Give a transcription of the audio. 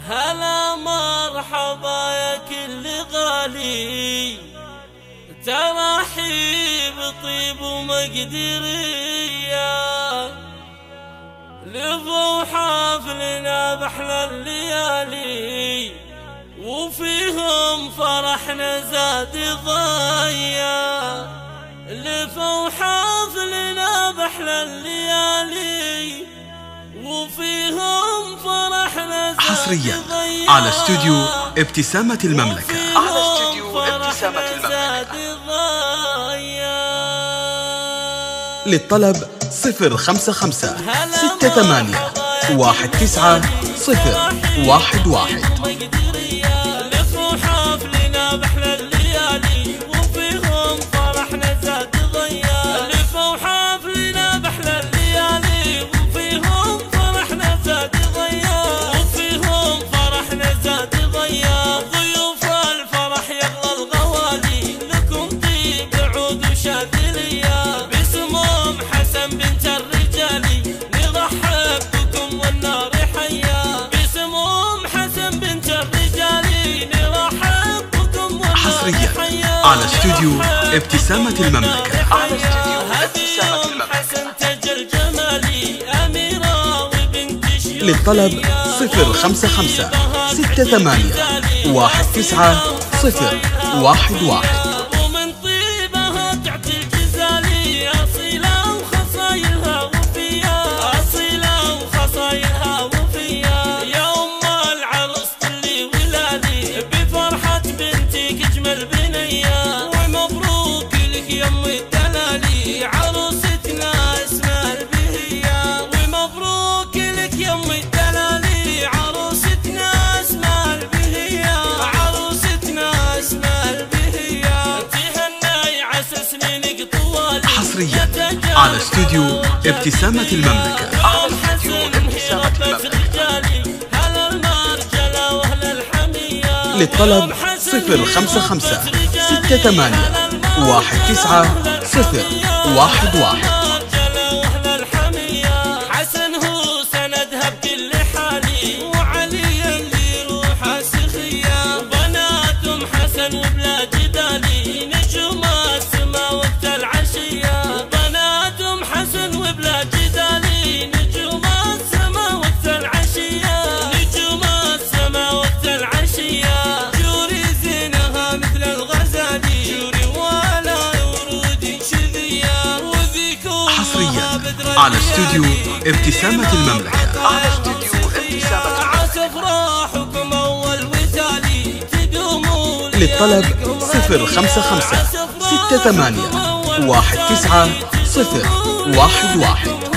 هلا مرحبا يا كل غالي، ترحيب طيب ومقدرية، لفوا حفلنا بأحلى الليالي وفيهم فرحنا زاد ضيا. لفوا حفلنا بأحلى الليالي وفيهم فرحنا زاد حصريا على استوديو ابتسامة المملكة. للطلب 055 68 19 011. لفوا حفلنا بأحلى الليالي وفيهم فرحنا زاد ضيا. لفوا حفلنا بأحلى الليالي وفيهم فرحنا زاد ضيا. وفيهم فرحنا زاد ضيا. ضيوف الفرح يغلى الغوالي، لكم طيب عود وشاذلية، باسمهم حسن بنت الرجالي نرحب بكم والنار حيا. باسمهم حسن بنت الرجالي نرحب بكم والنار حصريا حيا. على استوديو ابتسامة المملكة. حسن تاج الجمالي أميرة وبنت شيوخ. للطلب 055 68 19 011. ومن طيبها تعطي الجزالي، أصيلة وخصايلها وفيا. أصيلة وخصايلها وفيا. يا أم العروس طلي ولادي بفرحة بنتك أجمل بنية. ومبروك لك يا أم الدلالي عروستنا اسمها البهية. ومبروك لك يا أم الدلالي عروستنا اسمها البهية. عروستنا اسمها البهية. تهني عسى سنينك طوال. حصريا على استوديو ابتسامة المملكة. للطلب 055 68 19 011. حسن هو سندها بكل حالي، وعلي اللي روحه سخية. وبناتهم حسن وبلا جدالي نجوم السما وقت العشية. وبناتهم حسن وبلا جدالي نجوم السما وقت العشية. نجوم السما وقت العشية. جوري زينها مثل الغزالي، جوري ولا ورودي شذية. وذيكم حصريا على استوديو ابتسامة المملكة. عسى افراحكم اول وتالي تدوموا. للطلب 055 68 19 011.